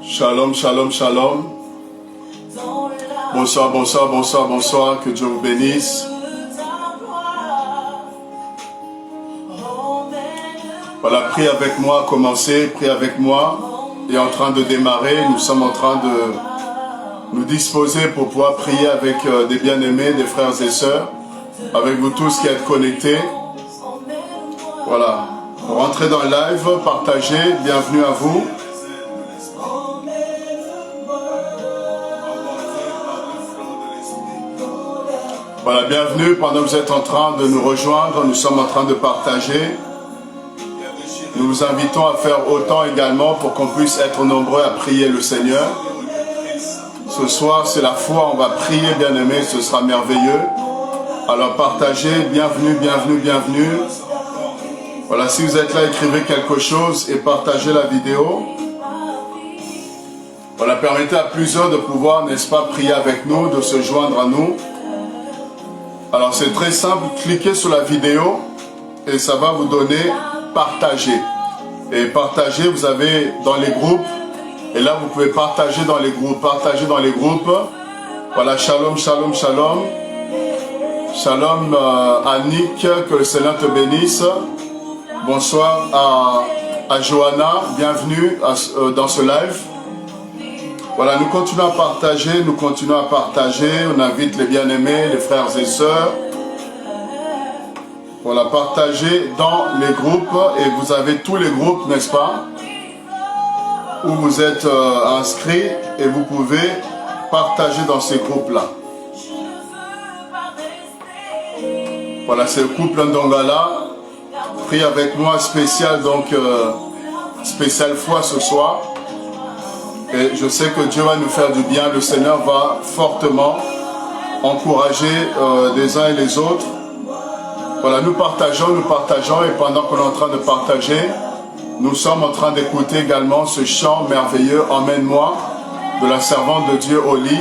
Shalom, shalom, shalom. Bonsoir, bonsoir, bonsoir, bonsoir. Que Dieu vous bénisse. Voilà, priez avec moi, commencez, priez avec moi. Et en train de démarrer, nous sommes en train de nous disposer pour pouvoir prier avec des bien-aimés, des frères et sœurs, avec vous tous qui êtes connectés. Voilà, rentrez dans le live, partagez, bienvenue à vous. Voilà, bienvenue pendant que vous êtes en train de nous rejoindre, nous sommes en train de partager. Nous vous invitons à faire autant également pour qu'on puisse être nombreux à prier le Seigneur. Ce soir, c'est la foi, on va prier, bien-aimés, ce sera merveilleux. Alors partagez, bienvenue, bienvenue, bienvenue. Voilà, si vous êtes là, écrivez quelque chose et partagez la vidéo. Voilà, permettez à plusieurs de pouvoir, n'est-ce pas, prier avec nous, de se joindre à nous. Alors c'est très simple, cliquez sur la vidéo et ça va vous donner partager. Et partager, vous avez dans les groupes, et là vous pouvez partager dans les groupes, partager dans les groupes. Voilà, shalom, shalom, shalom. Shalom Annick, que le Seigneur te bénisse. Bonsoir à Johanna, bienvenue dans ce live. Voilà, nous continuons à partager, on invite les bien-aimés, les frères et sœurs. Voilà, partagez dans les groupes, et vous avez tous les groupes, n'est-ce pas, où vous êtes inscrits, et vous pouvez partager dans ces groupes-là. Voilà, c'est le couple Ndongala. Prie avec moi, spécial, donc, spécial foi ce soir. Et je sais que Dieu va nous faire du bien. Le Seigneur va fortement encourager les uns et les autres. Voilà, nous partageons, et pendant qu'on est en train de partager, nous sommes en train d'écouter également ce chant merveilleux, Emmène-moi, de la servante de Dieu Oli.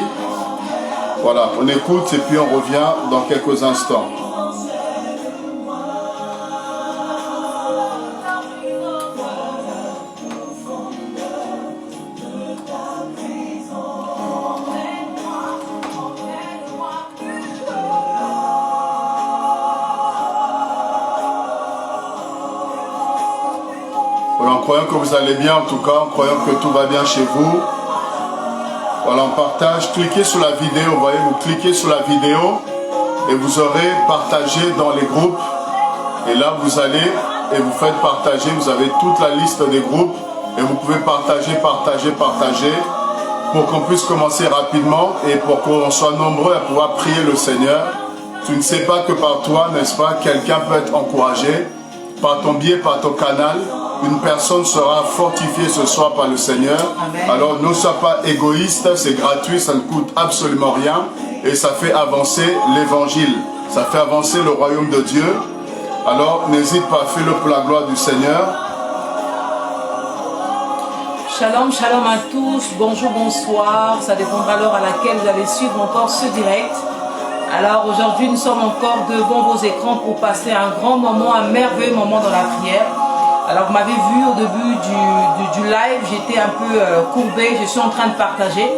Voilà, on écoute et puis on revient dans quelques instants. Voilà, en croyant que vous allez bien, en tout cas, en croyant que tout va bien chez vous. Voilà, on partage. Cliquez sur la vidéo, vous voyez, vous cliquez sur la vidéo et vous aurez partagé dans les groupes. Et là, vous allez et vous faites partager. Vous avez toute la liste des groupes et vous pouvez partager, partager, partager pour qu'on puisse commencer rapidement et pour qu'on soit nombreux à pouvoir prier le Seigneur. Tu ne sais pas que par toi, n'est-ce pas, quelqu'un peut être encouragé par ton biais, par ton canal. Une personne sera fortifiée ce soir par le Seigneur. Amen. Alors ne sois pas égoïste, c'est gratuit, ça ne coûte absolument rien. Et ça fait avancer l'évangile. Ça fait avancer le royaume de Dieu. Alors n'hésite pas, fais-le pour la gloire du Seigneur. Shalom, shalom à tous. Bonjour, bonsoir. Ça dépendra de l'heure à laquelle vous allez suivre encore ce direct. Alors aujourd'hui, nous sommes encore devant vos écrans pour passer un grand moment, un merveilleux moment dans la prière. Alors vous m'avez vu au début du live, j'étais un peu courbée, je suis en train de partager.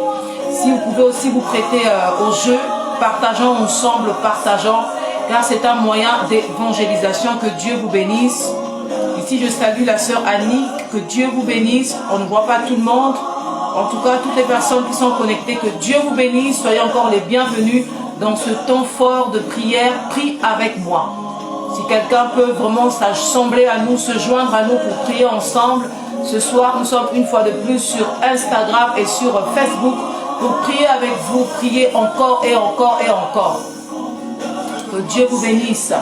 Si vous pouvez aussi vous prêter au jeu, partageons ensemble, partageons, car c'est un moyen d'évangélisation. Que Dieu vous bénisse. Ici je salue la sœur Annie, que Dieu vous bénisse. On ne voit pas tout le monde, en tout cas toutes les personnes qui sont connectées, que Dieu vous bénisse. Soyez encore les bienvenus dans ce temps fort de prière. Prie avec moi. Si quelqu'un peut vraiment s'assembler à nous, se joindre à nous pour prier ensemble, ce soir, nous sommes une fois de plus sur Instagram et sur Facebook pour prier avec vous, prier encore et encore et encore. Que Dieu vous bénisse.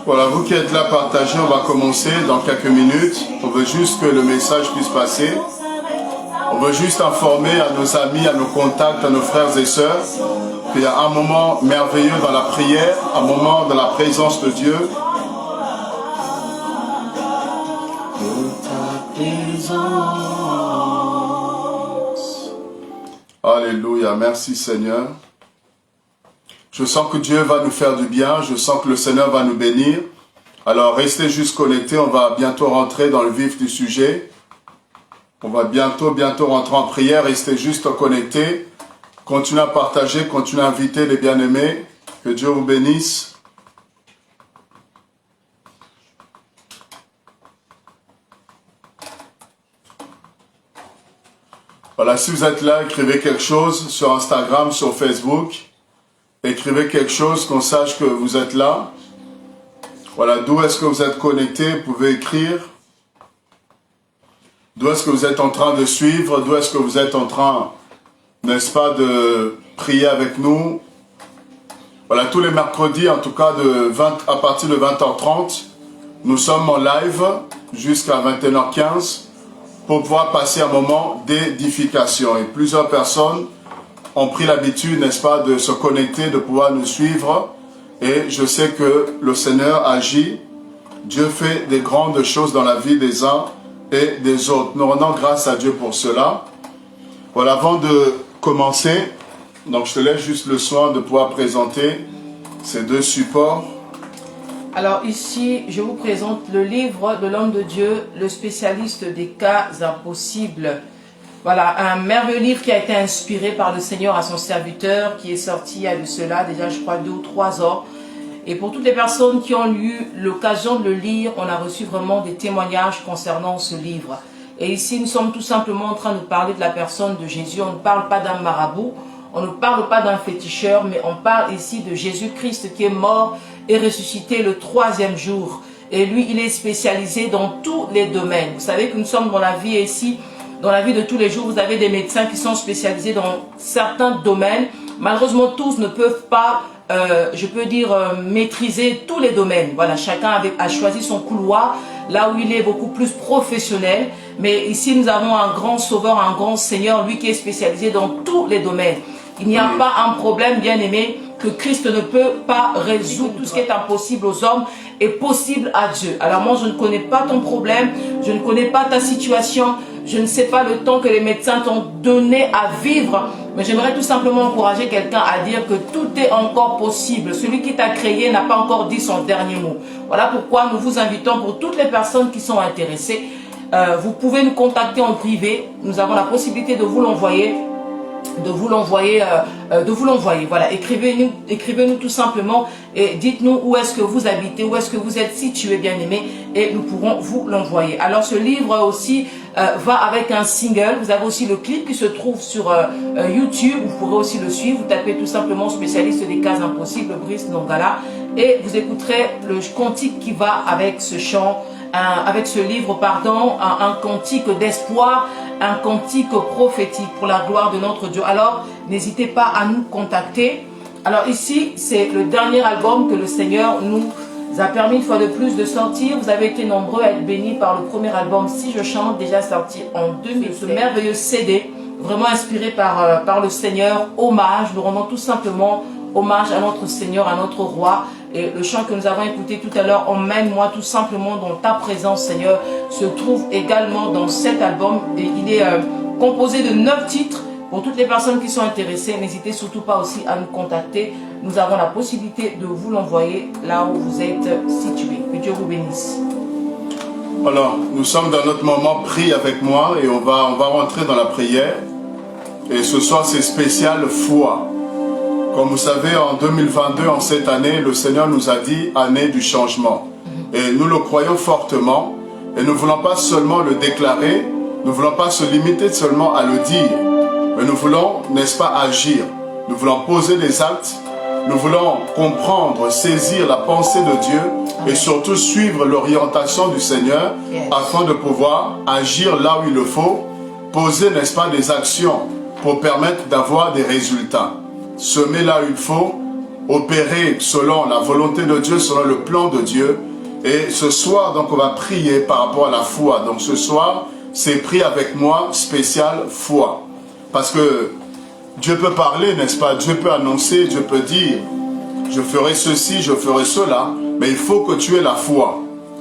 Voilà, vous qui êtes là, partagez, on va commencer dans quelques minutes. On veut juste que le message puisse passer. On veut juste informer à nos amis, à nos contacts, à nos frères et sœurs qu'il y a un moment merveilleux dans la prière, un moment dans la présence de Dieu. Alléluia, merci Seigneur. Je sens que Dieu va nous faire du bien, je sens que le Seigneur va nous bénir. Alors restez juste connectés, on va bientôt rentrer dans le vif du sujet. On va bientôt rentrer en prière, restez juste connectés. Continuez à partager, continuez à inviter les bien-aimés. Que Dieu vous bénisse. Voilà, si vous êtes là, écrivez quelque chose sur Instagram, sur Facebook. Écrivez quelque chose, qu'on sache que vous êtes là. Voilà, d'où est-ce que vous êtes connecté, vous pouvez écrire. D'où est-ce que vous êtes en train de suivre, d'où est-ce que vous êtes en train, n'est-ce pas, de prier avec nous. Voilà, tous les mercredis, en tout cas à partir de 20h30, nous sommes en live jusqu'à 21h15 pour pouvoir passer un moment d'édification. Et plusieurs personnes ont pris l'habitude, n'est-ce pas, de se connecter, de pouvoir nous suivre. Et je sais que le Seigneur agit. Dieu fait des grandes choses dans la vie des uns et des autres. Nous rendons grâce à Dieu pour cela. Voilà, avant de commencer, donc je te laisse juste le soin de pouvoir présenter ces deux supports. Alors ici, je vous présente le livre de l'homme de Dieu, le spécialiste des cas impossibles. Voilà, un merveilleux livre qui a été inspiré par le Seigneur à son serviteur, qui est sorti il y a de cela déjà, je crois, 2 ou 3 ans. Et pour toutes les personnes qui ont eu l'occasion de le lire, on a reçu vraiment des témoignages concernant ce livre. Et ici, nous sommes tout simplement en train de parler de la personne de Jésus. On ne parle pas d'un marabout, on ne parle pas d'un féticheur, mais on parle ici de Jésus-Christ qui est mort et ressuscité le 3e jour. Et lui, il est spécialisé dans tous les domaines. Vous savez que nous sommes dans la vie ici. Dans la vie de tous les jours, vous avez des médecins qui sont spécialisés dans certains domaines. Malheureusement, tous ne peuvent pas, je peux dire, maîtriser tous les domaines. Voilà, chacun a choisi son couloir, là où il est beaucoup plus professionnel. Mais ici, nous avons un grand sauveur, un grand Seigneur, lui qui est spécialisé dans tous les domaines. Il n'y a pas un problème, bien aimé, que Christ ne peut pas résoudre. Tout ce qui est impossible aux hommes est possible à Dieu. Alors moi, je ne connais pas ton problème, je ne connais pas ta situation, je ne sais pas le temps que les médecins t'ont donné à vivre, mais j'aimerais tout simplement encourager quelqu'un à dire que tout est encore possible. Celui qui t'a créé n'a pas encore dit son dernier mot. Voilà pourquoi nous vous invitons, pour toutes les personnes qui sont intéressées, vous pouvez nous contacter en privé. Nous avons la possibilité de vous l'envoyer. Voilà, écrivez-nous tout simplement et dites-nous où est-ce que vous habitez, où est-ce que vous êtes situé, bien aimé, et nous pourrons vous l'envoyer. Alors ce livre aussi va avec un single. Vous avez aussi le clip qui se trouve sur YouTube. Vous pourrez aussi le suivre. Vous tapez tout simplement spécialiste des cas impossibles, Brice Nongala, et vous écouterez le cantique qui va avec ce chant. Avec ce livre, pardon, un cantique d'espoir, un cantique prophétique pour la gloire de notre Dieu. Alors, n'hésitez pas à nous contacter. Alors ici, c'est le dernier album que le Seigneur nous a permis une fois de plus de sortir. Vous avez été nombreux à être bénis par le premier album Si je chante, déjà sorti en 2000. Ce merveilleux CD, vraiment inspiré par le Seigneur, hommage. Nous rendons tout simplement hommage à notre Seigneur, à notre Roi. Et le chant que nous avons écouté tout à l'heure, emmène-moi tout simplement dans ta présence, Seigneur, se trouve également dans cet album. Et il est composé de 9 titres. Pour toutes les personnes qui sont intéressées, n'hésitez surtout pas aussi à nous contacter. Nous avons la possibilité de vous l'envoyer là où vous êtes situé. Que Dieu vous bénisse. Alors, nous sommes dans notre moment prie avec moi et on va rentrer dans la prière. Et ce soir, c'est spécial foi. Comme vous savez, en 2022, en cette année, le Seigneur nous a dit année du changement. Et nous le croyons fortement. Et nous ne voulons pas seulement le déclarer, nous ne voulons pas se limiter seulement à le dire, mais nous voulons, n'est-ce pas, agir. Nous voulons poser les actes, nous voulons comprendre, saisir la pensée de Dieu et surtout suivre l'orientation du Seigneur afin de pouvoir agir là où il le faut, poser, n'est-ce pas, des actions pour permettre d'avoir des résultats. Semer là où il faut, opérer selon la volonté de Dieu, selon le plan de Dieu. Et ce soir, donc, on va prier par rapport à la foi. Donc ce soir, c'est prier avec moi, spécial foi. Parce que Dieu peut parler, n'est-ce pas? Dieu peut annoncer, Dieu peut dire, je ferai ceci, je ferai cela. Mais il faut que tu aies la foi.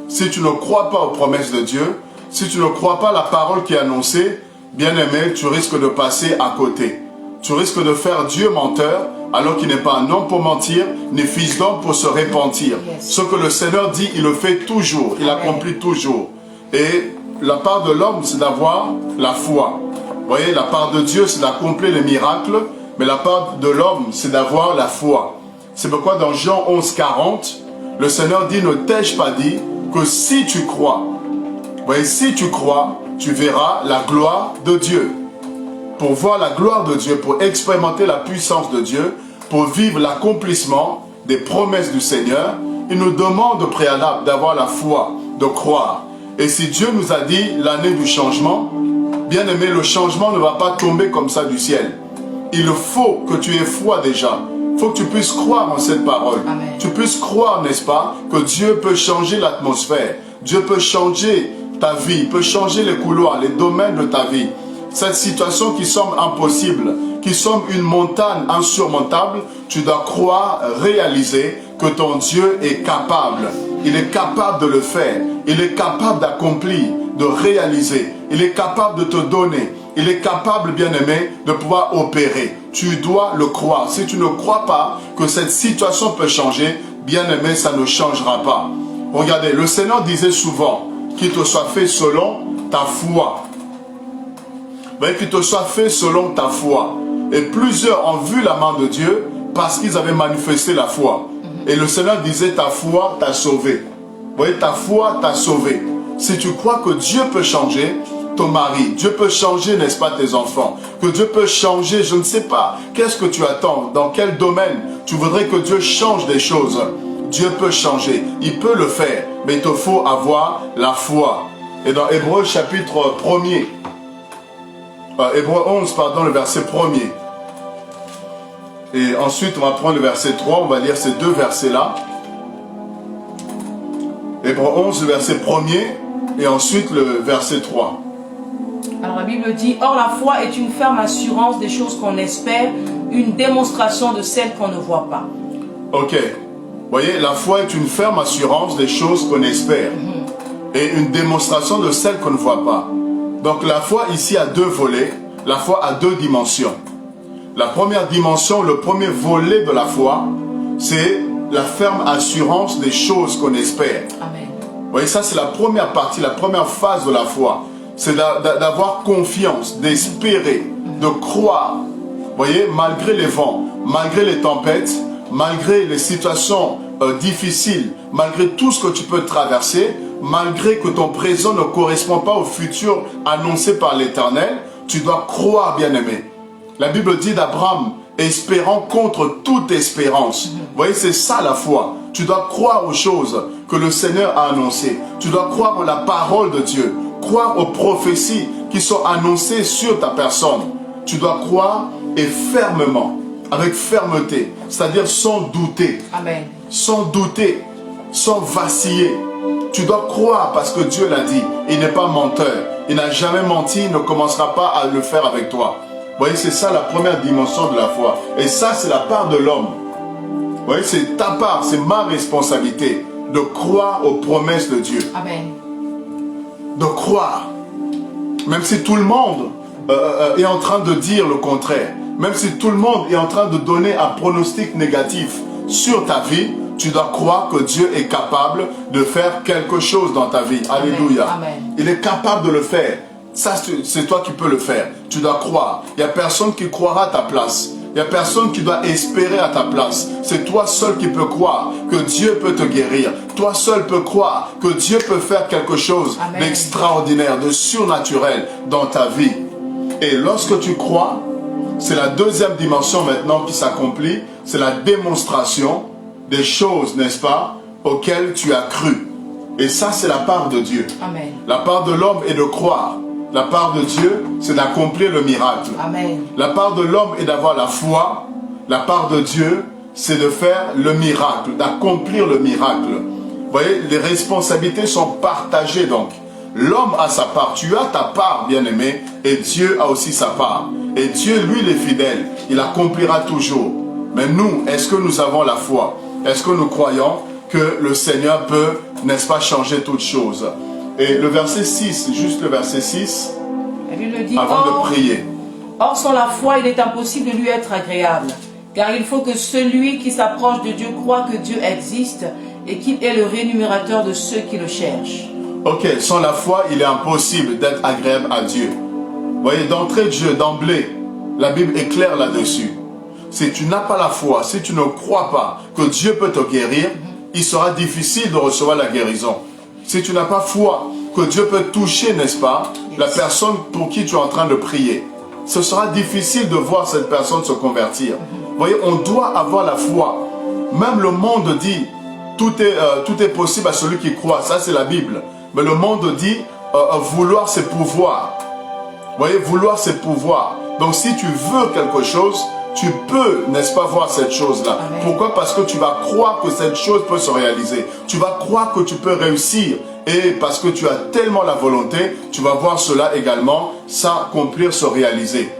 Si tu ne crois pas aux promesses de Dieu, si tu ne crois pas à la parole qui est annoncée, bien-aimé, tu risques de passer à côté. Tu risques de faire Dieu menteur, alors qu'il n'est pas un homme pour mentir, ni fils d'homme pour se repentir. Ce que le Seigneur dit, il le fait toujours, il accomplit toujours. Et la part de l'homme, c'est d'avoir la foi. Vous voyez, la part de Dieu, c'est d'accomplir les miracles, mais la part de l'homme, c'est d'avoir la foi. C'est pourquoi dans Jean 11, 40, le Seigneur dit, ne t'ai-je pas dit que si tu crois, vous voyez, si tu crois, tu verras la gloire de Dieu. Pour voir la gloire de Dieu, pour expérimenter la puissance de Dieu, pour vivre l'accomplissement des promesses du Seigneur, il nous demande au préalable d'avoir la foi, de croire. Et si Dieu nous a dit l'année du changement, bien aimé, le changement ne va pas tomber comme ça du ciel. Il faut que tu aies foi déjà. Il faut que tu puisses croire en cette parole. Amen. Tu puisses croire, n'est-ce pas, que Dieu peut changer l'atmosphère. Dieu peut changer ta vie, peut changer les couloirs, les domaines de ta vie. Cette situation qui semble impossible, qui semble une montagne insurmontable, tu dois croire, réaliser que ton Dieu est capable. Il est capable de le faire. Il est capable d'accomplir, de réaliser. Il est capable de te donner. Il est capable, bien-aimé, de pouvoir opérer. Tu dois le croire. Si tu ne crois pas que cette situation peut changer, bien-aimé, ça ne changera pas. Regardez, le Seigneur disait souvent qu'il te soit fait selon ta foi. Qu'il te soit fait selon ta foi. Et plusieurs ont vu la main de Dieu parce qu'ils avaient manifesté la foi. Et le Seigneur disait, ta foi t'a sauvé. Vous voyez, ta foi t'a sauvé. Si tu crois que Dieu peut changer ton mari, Dieu peut changer, n'est-ce pas, tes enfants, que Dieu peut changer, je ne sais pas, qu'est-ce que tu attends, dans quel domaine tu voudrais que Dieu change des choses. Dieu peut changer, il peut le faire, mais il te faut avoir la foi. Et dans Hébreux chapitre 1er, Hébreux 11, pardon, le verset 1er. Et ensuite, on va prendre le verset 3, on va lire ces deux versets-là. Hébreux 11, le verset 1er, et ensuite le verset 3. Alors la Bible dit, or la foi est une ferme assurance des choses qu'on espère, une démonstration de celles qu'on ne voit pas. Ok. Vous voyez, la foi est une ferme assurance des choses qu'on espère. Et une démonstration de celles qu'on ne voit pas. Donc la foi ici a deux volets. La foi a deux dimensions. La première dimension, le premier volet de la foi, c'est la ferme assurance des choses qu'on espère. Amen. Vous voyez, ça c'est la première partie, la première phase de la foi. C'est d'avoir confiance, d'espérer, de croire. Vous voyez, malgré les vents, malgré les tempêtes, malgré les situations difficiles, malgré tout ce que tu peux traverser, malgré que ton présent ne correspond pas au futur annoncé par l'Éternel, tu dois croire, bien-aimé. La Bible dit d'Abraham, espérant contre toute espérance. Vous voyez, c'est ça la foi. Tu dois croire aux choses que le Seigneur a annoncées. Tu dois croire en la parole de Dieu. Croire aux prophéties qui sont annoncées sur ta personne. Tu dois croire et fermement, avec fermeté, c'est-à-dire sans douter. Amen. Sans douter, sans vaciller. Tu dois croire parce que Dieu l'a dit. Il n'est pas menteur. Il n'a jamais menti, il ne commencera pas à le faire avec toi. Vous voyez, c'est ça la première dimension de la foi. Et ça, c'est la part de l'homme. Vous voyez, c'est ta part, c'est ma responsabilité de croire aux promesses de Dieu. Amen. De croire. Même si tout le monde est en train de dire le contraire. Même si tout le monde est en train de donner un pronostic négatif sur ta vie, tu dois croire que Dieu est capable de faire quelque chose dans ta vie. Amen. Alléluia. Amen. Il est capable de le faire. Ça, c'est toi qui peux le faire. Tu dois croire. Il n'y a personne qui croira à ta place. Il n'y a personne qui doit espérer à ta place. C'est toi seul qui peux croire que Dieu peut te guérir. Toi seul peux croire que Dieu peut faire quelque chose d'extraordinaire, de surnaturel dans ta vie. Et lorsque tu crois, c'est la deuxième dimension maintenant qui s'accomplit. C'est la démonstration des choses, n'est-ce pas, auxquelles tu as cru. Et ça, c'est la part de Dieu. Amen. La part de l'homme est de croire. La part de Dieu, c'est d'accomplir le miracle. Amen. La part de l'homme est d'avoir la foi. La part de Dieu, c'est de faire le miracle, d'accomplir le miracle. Vous voyez, les responsabilités sont partagées donc. L'homme a sa part, tu as ta part, bien-aimé, et Dieu a aussi sa part. Et Dieu, lui, il est fidèle, il accomplira toujours. Mais nous, est-ce que nous avons la foi? Est-ce que nous croyons que le Seigneur peut, n'est-ce pas, changer toutes choses? Et le verset 6, juste le verset 6, il dit, avant de prier. Or, sans la foi, il est impossible de lui être agréable. Car il faut que celui qui s'approche de Dieu croit que Dieu existe et qu'il est le rémunérateur de ceux qui le cherchent. Ok, sans la foi, il est impossible d'être agréable à Dieu. Vous voyez, d'entrée de jeu, d'emblée, la Bible est claire là-dessus. Si tu n'as pas la foi, si tu ne crois pas que Dieu peut te guérir, il sera difficile de recevoir la guérison. Si tu n'as pas foi que Dieu peut toucher, n'est-ce pas, la personne pour qui tu es en train de prier, ce sera difficile de voir cette personne se convertir. Vous voyez, on doit avoir la foi. Même le monde dit, tout est possible à celui qui croit. Ça, c'est la Bible. Mais le monde dit, vouloir c'est pouvoir. Vous voyez, vouloir c'est pouvoir. Donc si tu veux quelque chose, tu peux, n'est-ce pas, voir cette chose-là. Pourquoi? Parce que tu vas croire que cette chose peut se réaliser. Tu vas croire que tu peux réussir. Et parce que tu as tellement la volonté, tu vas voir cela également s'accomplir, se réaliser.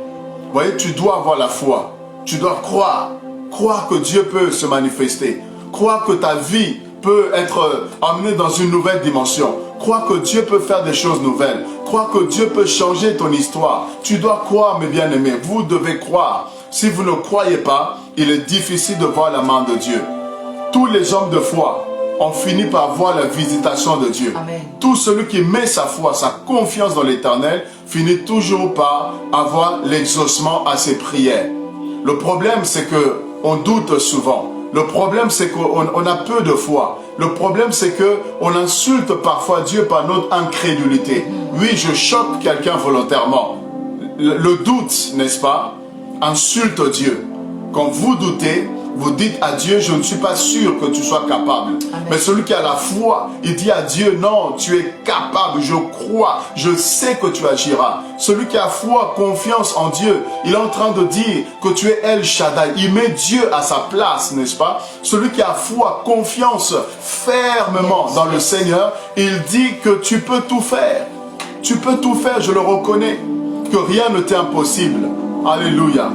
Vous voyez, tu dois avoir la foi. Tu dois croire. Croire que Dieu peut se manifester. Croire que ta vie peut être emmenée dans une nouvelle dimension. Croire que Dieu peut faire des choses nouvelles. Croire que Dieu peut changer ton histoire. Tu dois croire, mes bien-aimés. Vous devez croire. Si vous ne croyez pas, il est difficile de voir la main de Dieu. Tous les hommes de foi ont fini par voir la visitation de Dieu. Amen. Tout celui qui met sa foi, sa confiance dans l'Éternel, finit toujours par avoir l'exaucement à ses prières. Le problème, c'est qu'on doute souvent. Le problème, c'est qu'on a peu de foi. Le problème, c'est qu'on insulte parfois Dieu par notre incrédulité. Oui, je choque quelqu'un volontairement. Le doute, n'est-ce pas, insulte Dieu. Quand vous doutez, vous dites à Dieu, je ne suis pas sûr que tu sois capable. Amen. Mais celui qui a la foi, il dit à Dieu, non, tu es capable, je crois, je sais que tu agiras. Celui qui a foi, confiance en Dieu, il est en train de dire que tu es El Shaddai. Il met Dieu à sa place, n'est-ce pas? Celui qui a foi, confiance fermement dans le Seigneur, il dit que tu peux tout faire. Tu peux tout faire, je le reconnais, que rien ne t'est impossible. Alléluia.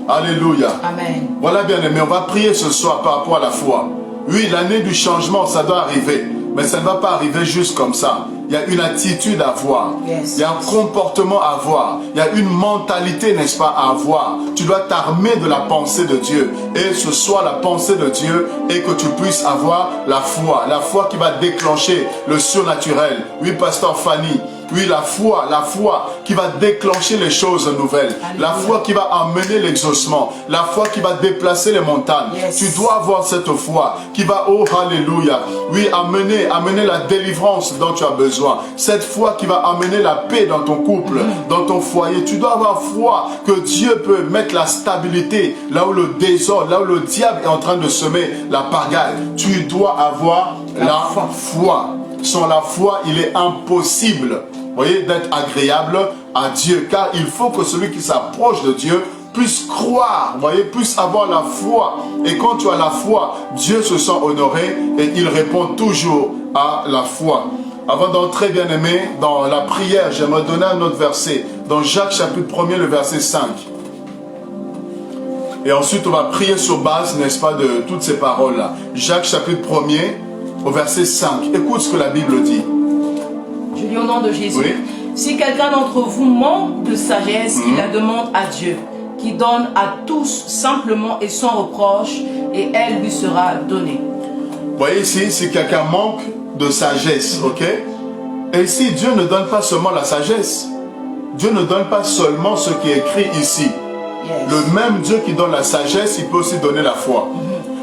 Alléluia. Amen. Voilà, bien aimé, on va prier ce soir par rapport à la foi. Oui, l'année du changement, ça doit arriver. Mais ça ne va pas arriver juste comme ça. Il y a une attitude à avoir. Yes. Il y a un comportement à avoir. Il y a une mentalité, n'est-ce pas, à avoir. Tu dois t'armer de la pensée de Dieu. Et ce soit la pensée de Dieu et que tu puisses avoir la foi. La foi qui va déclencher le surnaturel. Oui, pasteur Fanny. Oui, la foi qui va déclencher les choses nouvelles. Alléluia. La foi qui va amener l'exaucement. La foi qui va déplacer les montagnes. Yes. Tu dois avoir cette foi qui va, oh, alléluia, oui, amener la délivrance dont tu as besoin. Cette foi qui va amener la paix dans ton couple, dans ton foyer. Tu dois avoir foi que Dieu peut mettre la stabilité là où le désordre, là où le diable est en train de semer la pagaille. Tu dois avoir la foi. Sans la foi, il est impossible, voyez, d'être agréable à Dieu. Car il faut que celui qui s'approche de Dieu puisse croire, voyez, puisse avoir la foi. Et quand tu as la foi, Dieu se sent honoré et il répond toujours à la foi. Avant d'entrer, bien aimé, dans la prière, j'aimerais donner un autre verset. Dans Jacques chapitre 1er, le verset 5. Et ensuite, on va prier sur base, n'est-ce pas, de toutes ces paroles-là. Jacques chapitre 1er. Au verset 5, écoute ce que la Bible dit. Je lis au nom de Jésus. Oui. Si quelqu'un d'entre vous manque de sagesse, il la demande à Dieu, qui donne à tous simplement et sans reproche, et elle lui sera donnée. Vous voyez ici, si quelqu'un manque de sagesse, ok? Et ici, Dieu ne donne pas seulement la sagesse. Dieu ne donne pas seulement ce qui est écrit ici. Yes. Le même Dieu qui donne la sagesse, il peut aussi donner la foi.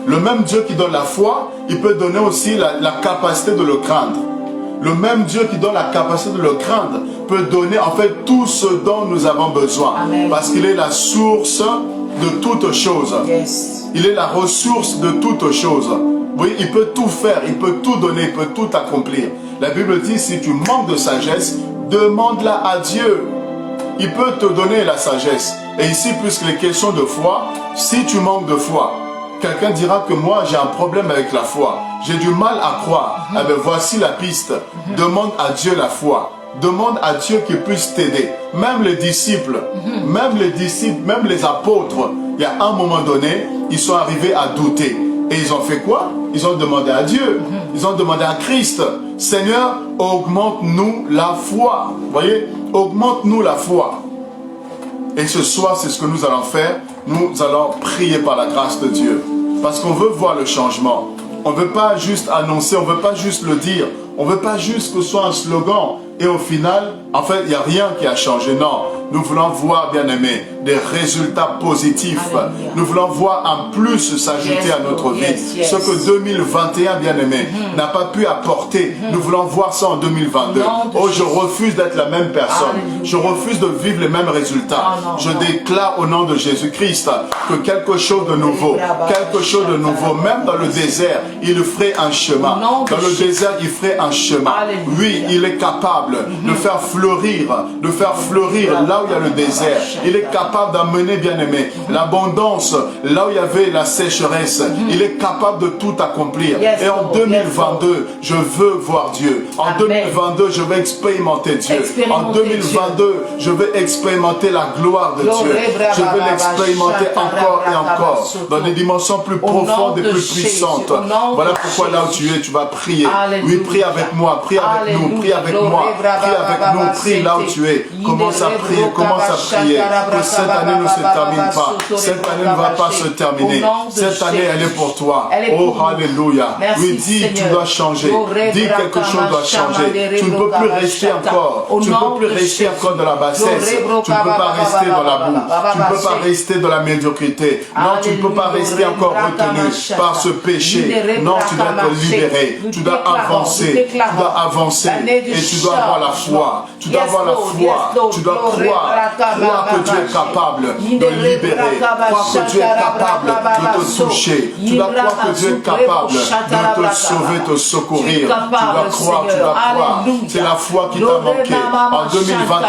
Le même Dieu qui donne la foi, il peut donner aussi la capacité de le craindre. Le même Dieu qui donne la capacité de le craindre peut donner en fait tout ce dont nous avons besoin. Amen. Parce qu'il est la source de toutes choses. Yes. Il est la ressource de toutes choses. Oui, il peut tout faire, il peut tout donner, il peut tout accomplir. La Bible dit, si tu manques de sagesse, demande-la à Dieu. Il peut te donner la sagesse. Et ici, puisqu'il est question de foi, si tu manques de foi, quelqu'un dira que moi, j'ai un problème avec la foi. J'ai du mal à croire. Eh bien, voici la piste. Demande à Dieu la foi. Demande à Dieu qu'il puisse t'aider. Même les disciples, même les apôtres, il y a un moment donné, ils sont arrivés à douter. Et ils ont fait quoi? Ils ont demandé à Dieu. Ils ont demandé à Christ. Seigneur, augmente-nous la foi. Vous voyez? Augmente-nous la foi. Et ce soir, c'est ce que nous allons faire. Nous allons prier par la grâce de Dieu. Parce qu'on veut voir le changement. On ne veut pas juste annoncer, on ne veut pas juste le dire. On ne veut pas juste que ce soit un slogan. Et au final, en fait, il n'y a rien qui a changé. Non, nous voulons voir, bien aimés, des résultats positifs. Alléluia. Nous voulons voir un plus s'ajouter à notre vie. Ce que 2021, bien aimé, n'a pas pu apporter. Nous voulons voir ça en 2022. Oh, je refuse d'être la même personne. Alléluia. Je refuse de vivre les mêmes résultats. Je déclare au nom de Jésus-Christ que quelque chose de nouveau, même dans le désert, il ferait un chemin. Dans le désert, il ferait un chemin. Alléluia. Oui, il est capable de faire fleurir là où il y a le désert. Il est capable d'amener, bien aimé, l'abondance là où il y avait la sécheresse. Il est capable de tout accomplir. Et en 2022, je veux voir Dieu. En 2022, je vais expérimenter Dieu. En 2022, je vais expérimenter la gloire de Dieu. Je vais l'expérimenter encore et encore dans des dimensions plus profondes et plus puissantes. Voilà pourquoi là où tu es, tu vas prier. Oui, prie avec moi, prie avec nous, prie avec moi. Prie avec nous, prie là où tu es. Commence à prier, commence à prier. Que cette année ne se termine pas. Cette année ne va pas se terminer. Cette année, elle est pour toi. Oh, alléluia. Oui, dis, tu dois changer. Dis, quelque chose doit changer. Tu ne peux plus rester encore. Tu ne peux plus rester encore dans la bassesse. Tu ne peux pas rester dans la boue. Tu ne peux pas rester dans la médiocrité. Non, tu ne peux pas rester encore retenu par ce péché. Non, tu dois être libéré. Tu dois avancer. Tu dois avancer. Et tu dois avoir la foi. Tu dois avoir la foi. Tu dois croire que Dieu est capable de libérer. Croire que Dieu est capable de te toucher. Tu dois croire que Dieu est capable de te sauver, te secourir. Tu dois croire, tu dois croire. C'est la foi qui t'a manqué. En 2021,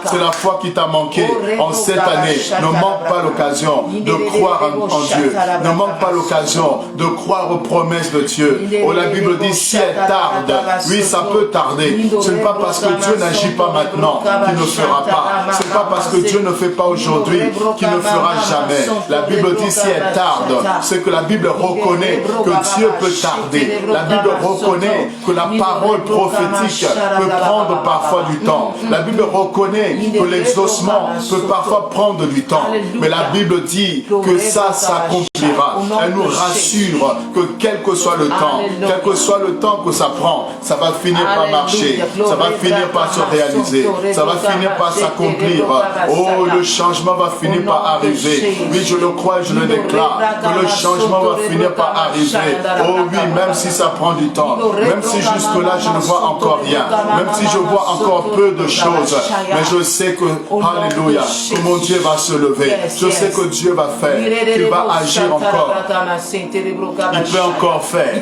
c'est la foi qui t'a manqué. En cette année, ne manque pas l'occasion de croire en Dieu. Ne manque pas l'occasion de croire aux promesses de Dieu. Oh, la Bible dit, si elle tarde, oui, ça peut tarder. Ce n'est pas parce que Dieu n'agit pas maintenant qu'il ne fera pas. Ce n'est pas parce que Dieu ne fait pas aujourd'hui qu'il ne fera jamais. La Bible dit, si elle tarde, c'est que la Bible reconnaît que Dieu peut tarder. La Bible reconnaît que la parole prophétique peut prendre parfois du temps. La Bible reconnaît que l'exaucement peut parfois prendre du temps. Mais la Bible dit que ça s'accomplira. Elle nous rassure que quel que soit le temps que ça prend, ça va finir par marcher. Ça va finir par se réaliser. Ça va finir par s'accomplir. Oh, le changement va finir par arriver. Oui, je le crois et je le déclare. Que le changement va finir par arriver. Oh oui, même si ça prend du temps. Même si jusque-là, je ne vois encore rien. Même si je vois encore peu de choses. Mais je sais que, alléluia, que mon Dieu va se lever. Je sais que Dieu va faire. Qu'il va agir encore. Il peut encore faire.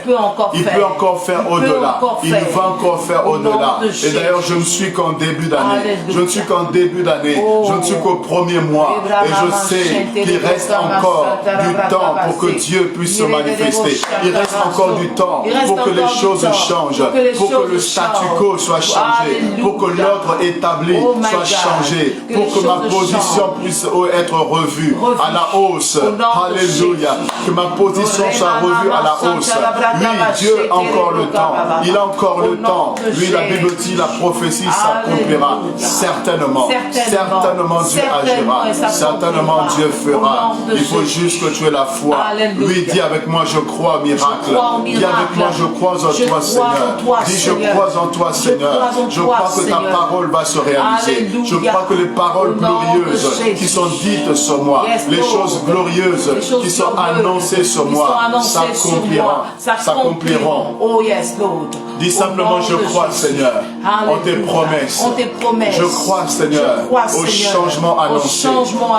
Il peut encore faire au-delà. Il va encore faire au-delà. Et d'ailleurs, je ne suis qu'en début d'année. Je ne suis qu'en début d'année. Je ne suis qu'au premier mois. Et je sais qu'il reste encore du temps pour que Dieu puisse se manifester. Il reste encore du temps pour que les choses changent. Pour que le statu quo soit changé. Pour que l'ordre établi soit changé. Pour que ma position puisse être revue à la hausse. Alléluia. Que ma position soit revue à la hausse. Oui, Dieu a encore le temps. Il a encore le temps. Lui, la Bible dit, la prophétie s'accomplira. Certainement. Certainement, Dieu agira. fera. Certainement Dieu fera. Il faut juste que tu aies la foi. Lui dit avec moi, je crois au miracle. Dis avec moi, je crois en toi, Seigneur. Dis, je crois en toi, Seigneur. Je crois que ta parole va se réaliser. Je crois que les paroles glorieuses qui sont dites sur moi, les choses glorieuses qui sont annoncées sur moi, s'accompliront. Oh yes, Lord. Dis simplement, je crois, Seigneur, en tes promesses. Je crois, Seigneur, au changement annoncé.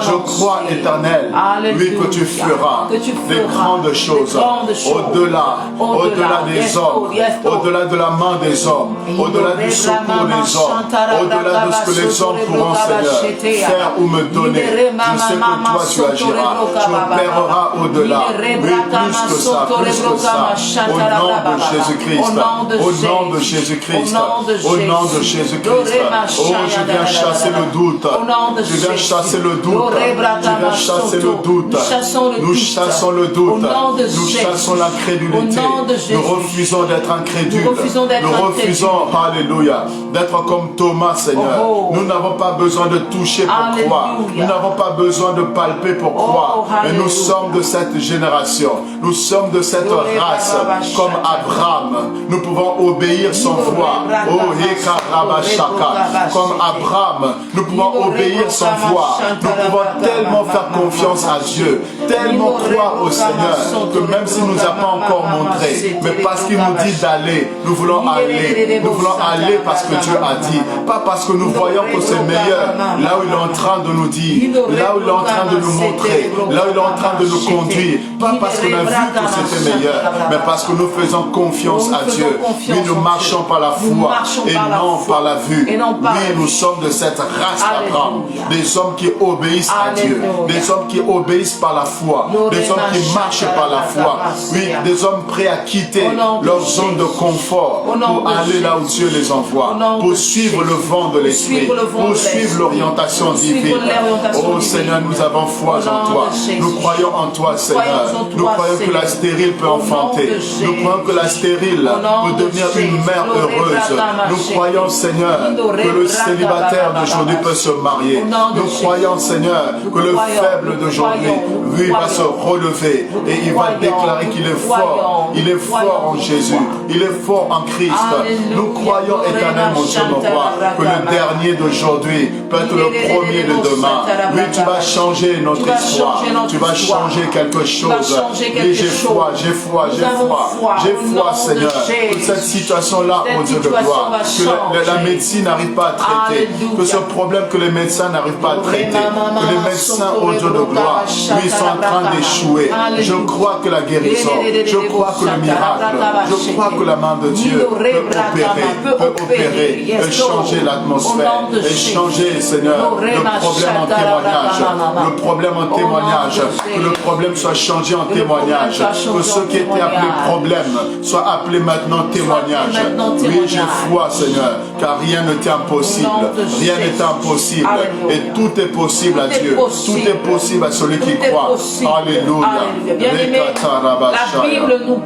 Je crois, Éternel, oui, que tu feras des grandes choses au-delà des hommes, au-delà de la main des hommes, au-delà du secours des hommes, au-delà de ce que les hommes pourront, Seigneur, faire ou me donner. Je sais que toi, tu agiras. Tu opéreras au-delà. Oui, plus que ça. Au nom de Jésus-Christ. Au nom de Jésus-Christ. Au nom de Jésus-Christ. Oh, je viens chasser le doute. Je viens chasser le doute. Je viens chasser le doute. Nous chassons le doute. Nous chassons l'incrédulité. Nous refusons d'être incrédules. Nous refusons, alléluia, d'être comme Thomas, Seigneur. Nous n'avons pas besoin de toucher pour croire. Nous n'avons pas besoin de palper pour croire. Mais nous sommes de cette génération. Nous sommes de cette race. Comme Abraham, nous pouvons obéir sans voix. Oh, comme Abraham, nous pouvons obéir sans voix. Nous pouvons tellement faire confiance à Dieu, tellement croire au Seigneur, que même s'il ne nous a pas encore montré, mais parce qu'il nous dit d'aller, nous voulons aller. Nous voulons aller parce que Dieu a dit, pas parce que nous voyons que c'est meilleur, là où il est en train de nous dire, là où il est en train de nous montrer, là où il est en train de nous conduire, pas parce qu'on a vu que c'était meilleur, mais parce que nous faisons confiance à Dieu. Oui, nous marchons par la foi et non par la vue. Oui, nous sommes de cette race d'Abraham, des hommes qui obéissent à Dieu, des hommes qui obéissent par la foi, des hommes qui marchent par la foi. Oui, des hommes prêts à quitter leur zone de confort pour aller là où Dieu les envoie, pour suivre le vent de l'esprit, pour suivre l'orientation divine. Oh Seigneur, nous avons foi en toi. Nous croyons en toi, Seigneur. Nous croyons que la stérile peut enfanter. Nous croyons que la stérile peut devenir une mère heureuse. Nous croyons, Seigneur, que le célibataire d'aujourd'hui peut se marier. Nous croyons, Seigneur, que le faible d'aujourd'hui, lui, va se relever et il va déclarer qu'il est fort. Il est fort en Jésus. Il est fort en Christ. Nous croyons, éternel, mon Dieu, mon roi, que le dernier d'aujourd'hui peut être le premier de demain. Oui, tu vas changer notre histoire. Tu vas changer quelque chose. Oui, j'ai foi, j'ai foi, j'ai foi. J'ai foi, Seigneur, que cette situation-là, mon Dieu de gloire, que la médecine n'arrive pas à traiter, que ce problème que les médecins n'arrivent pas à traiter, que les médecins, oh Dieu de gloire, lui, sont en train d'échouer. Je crois que la guérison, je crois que le miracle, je crois que la main de Dieu peut opérer, peut changer l'atmosphère, et changer, Seigneur, le problème en témoignage, le problème en témoignage, que le problème soit changé en témoignage, que ceux qui étaient appelés problèmes soient appelés maintenant témoignage. Oui, j'ai foi, Seigneur, car rien n'est impossible, rien n'est impossible, et tout est possible à Dieu, tout est possible à celui qui croit. Alléluia. La Bible nous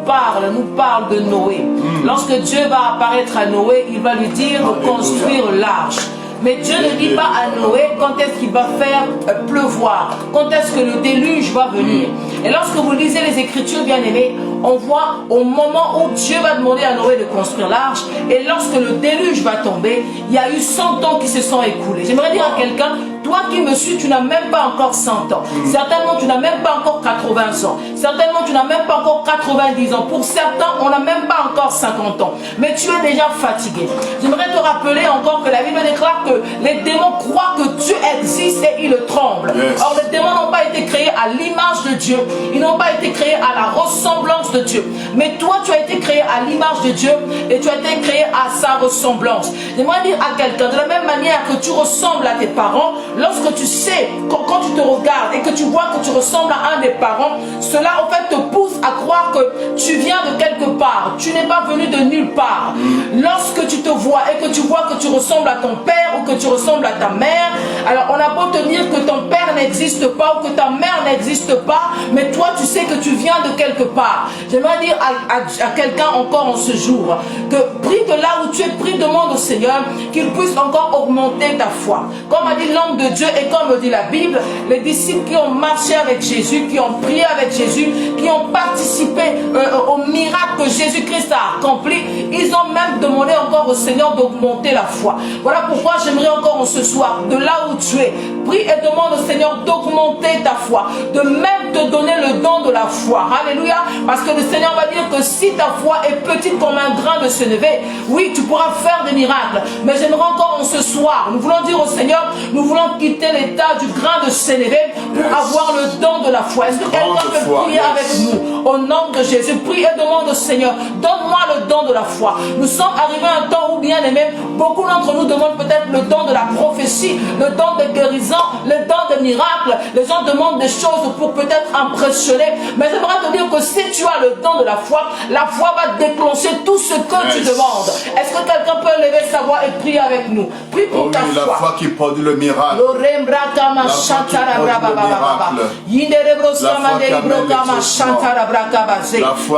parle de Noé. Lorsque Dieu va apparaître à Noé, il va lui dire de construire l'arche. Mais Dieu ne dit pas à Noé quand est-ce qu'il va faire pleuvoir, quand est-ce que le déluge va venir. Et lorsque vous lisez les Écritures, bien aimés, on voit au moment où Dieu va demander à Noé de construire l'arche, et lorsque le déluge va tomber, il y a eu 100 ans qui se sont écoulés. J'aimerais dire à quelqu'un, toi qui me suis, tu n'as même pas encore 100 ans. Certainement, tu n'as même pas encore 80 ans. Certainement, tu n'as même pas encore 90 ans. Pour certains, on n'a même pas encore 50 ans. Mais tu es déjà fatigué. J'aimerais te rappeler encore que la Bible déclare que les démons croient que Dieu existe et ils tremblent. Or, les démons n'ont pas été créés à l'image de Dieu. Ils n'ont pas été créés à la ressemblance de Dieu. Mais toi, tu as été créé à l'image de Dieu et tu as été créé à sa ressemblance. J'aimerais dire à quelqu'un, de la même manière que tu ressembles à tes parents, lorsque tu sais, quand tu te regardes et que tu vois que tu ressembles à un des parents, cela en fait te pousse à croire que tu viens de quelque part. Tu n'es pas venu de nulle part. Lorsque tu te vois et que tu vois que tu ressembles à ton père ou que tu ressembles à ta mère, alors on a beau te dire que ton père n'existe pas ou que ta mère n'existe pas, mais toi tu sais que tu viens de quelque part. J'aimerais dire à quelqu'un encore en ce jour que prie de là où tu es, prie, demande au Seigneur qu'il puisse encore augmenter ta foi. Comme a dit l'homme de Dieu et comme le dit la Bible, les disciples qui ont marché avec Jésus, qui ont prié avec Jésus, qui ont participé au miracle que Jésus-Christ a accompli, ils ont même demandé encore au Seigneur d'augmenter la foi. Voilà pourquoi j'aimerais encore en ce soir, de là où tu es, prie et demande au Seigneur d'augmenter ta foi, de même te donner le don de la foi. Alléluia. Parce que le Seigneur va dire que si ta foi est petite comme un grain de sénévé, oui, tu pourras faire des miracles. Mais j'aimerais encore en ce soir, nous voulons dire au Seigneur, nous voulons quitter l'état du grain de sénévé pour avoir le don de la foi. Est-ce que quelqu'un peut prier avec nous? Au nom de Jésus, prie et demande au Seigneur, donne-moi le don de la foi. Nous sommes arrivés à un temps où, bien aimé, beaucoup d'entre nous demandent peut-être le don de la prophétie, le don de guérison, le don de miracles. Les gens demandent des choses pour peut-être impressionner. Mais j'aimerais te dire que si tu as le don de la foi va déclencher tout ce que tu demandes. Est-ce que quelqu'un peut lever sa voix et prier avec nous? Prie pour ta foi. La foi qui produit le miracle.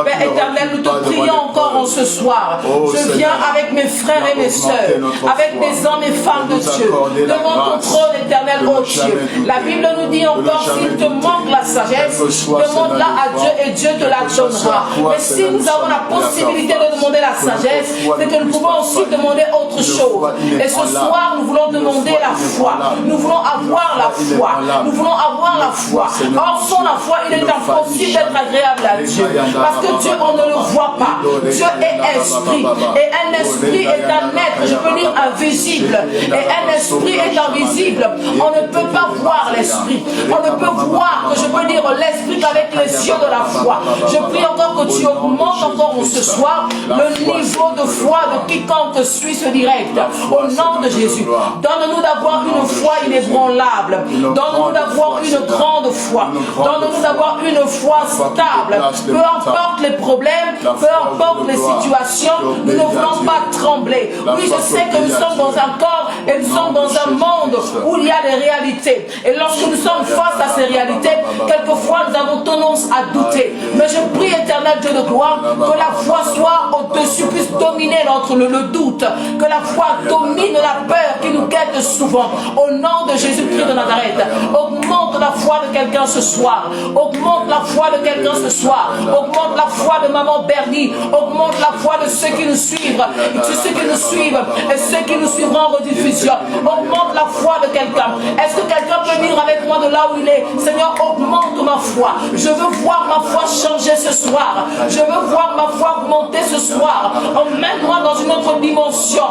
Père éternel, nous te prions encore en ce soir. Je viens avec mes frères et mes sœurs, avec des hommes et femmes de Dieu, devant ton trône éternel, oh Dieu. La Bible nous dit encore, s'il te manque la sagesse, demande-la à Dieu et Dieu te la donnera. Mais si nous avons la possibilité de demander la sagesse, c'est que nous pouvons aussi demander autre chose. Et ce soir, nous voulons demander la foi. Nous voulons avoir la foi. Nous voulons avoir la foi. Or, sans la foi, il est impossible d'être agréable à Dieu. Parce que Dieu, on ne le voit pas. Dieu est esprit. Et un esprit est un être, je peux dire invisible. Et un esprit est invisible. On ne peut pas voir l'esprit. On ne peut voir, que je peux dire l'esprit qu'avec les yeux de la foi. Je prie encore que tu augmentes encore ce soir le niveau de foi de quiconque suit ce direct. Au nom de Jésus. Donne-nous d'avoir une foi inébranlable. Donne-nous d'avoir une grande foi. Donne-nous d'avoir une foi stable. Peu importe les problèmes, peu importe les situations, nous ne voulons pas trembler. Oui, je sais que nous sommes dans un corps et nous sommes dans un monde où il y a des réalités. Et lorsque nous sommes face à ces réalités, quelquefois nous avons tendance à douter. Mais je prie, éternel Dieu de gloire, que la foi soit au-dessus, puisse dominer le doute. Que la foi domine la peur qui nous guette souvent. Au nom de Jésus-Christ de Nazareth, augmente la foi de quelqu'un ce soir. Augmente la foi de quelqu'un ce soir. Augmente la foi de maman Bernie. Augmente la foi de ceux qui nous suivent. Ceux qui nous suivent et ceux qui nous suivront en rediffusion. Augmente la foi de quelqu'un. Est-ce que quelqu'un peut venir avec moi de là où il est? Seigneur, augmente ma foi. Je veux voir ma foi changer ce soir. Je veux voir ma foi augmenter ce soir. Emmène-moi dans une autre dimension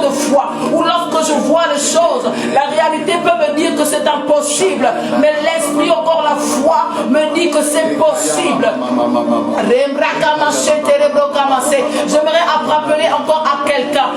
de foi. Où lorsque je vois les choses, la réalité peut me dire que c'est impossible. Mais l'esprit, encore la foi, me dit que c'est possible. J'aimerais rappeler encore à quelqu'un.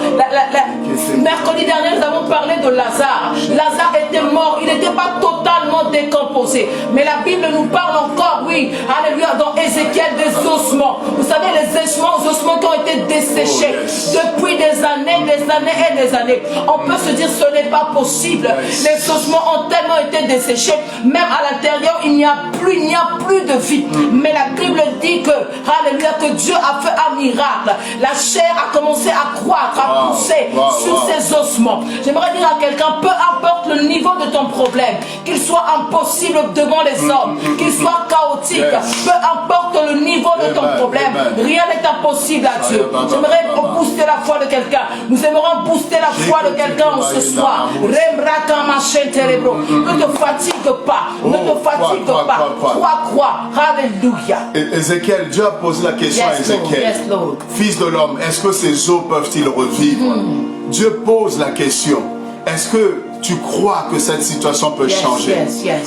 Mercredi dernier, nous avons parlé de Lazare. Lazare était mort. Il n'était pas totalement décomposé. Mais la Bible nous parle encore, oui, alléluia, dans Ézéchiel, des ossements. Vous savez, les ossements qui ont été desséchés depuis des années et des années. On peut se dire, ce n'est pas possible. Les ossements ont tellement été desséchés, même à l'intérieur, il n'y a plus de vie. Mais la Bible dit que, alléluia, que Dieu a fait un miracle. La chair a commencé à croître, à pousser sur ces ossements. J'aimerais dire à quelqu'un, peu importe le niveau de ton problème, qu'il soit impossible devant les hommes, qu'il soit chaotique, peu importe le niveau de ton problème, rien n'est impossible à Dieu. J'aimerais booster la foi de quelqu'un. Nous aimerons booster la foi de quelqu'un ce soir. Ne te fatigue pas. Ne te fatigue pas. Crois. Alléluia. Ézéchiel, Dieu a posé la question à Ézéchiel. Fils de l'homme, est-ce que ces os peuvent-ils revivre? Dieu pose la question. Est-ce que tu crois que cette situation peut changer?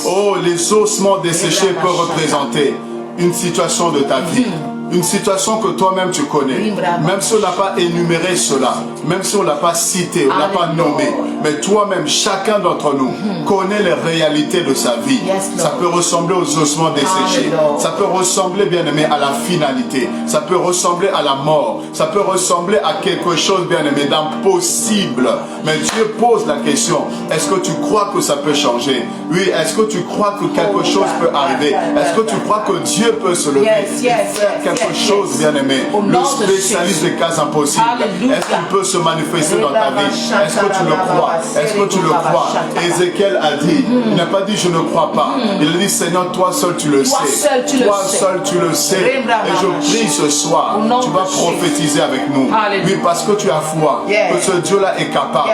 Oh, les ossements desséchés peuvent représenter une situation de ta vie. une situation que toi-même tu connais, même si on n'a pas énuméré cela, même si on ne l'a pas cité, on ne l'a pas nommé, mais toi-même, chacun d'entre nous connaît les réalités de sa vie. Ça peut ressembler aux ossements desséchés, ça peut ressembler, bien aimé, à la finalité, ça peut ressembler à la mort, ça peut ressembler à quelque chose, bien aimé, d'impossible. Mais Dieu pose la question, est-ce que tu crois que ça peut changer? Oui, est-ce que tu crois que quelque chose peut arriver? Est-ce que tu crois que Dieu peut se lever et faire quelque chose, bien aimé? Le spécialiste des cas impossibles, est-ce qu'il peut se manifester dans ta vie? Est-ce que tu le crois? Est-ce que tu le crois? Ézéchiel a dit, il n'a pas dit je ne crois pas, il a dit Seigneur, toi seul tu le sais, toi seul tu le sais, et je prie ce soir, tu vas prophétiser avec nous. Oui, parce que tu as foi que ce Dieu-là est capable.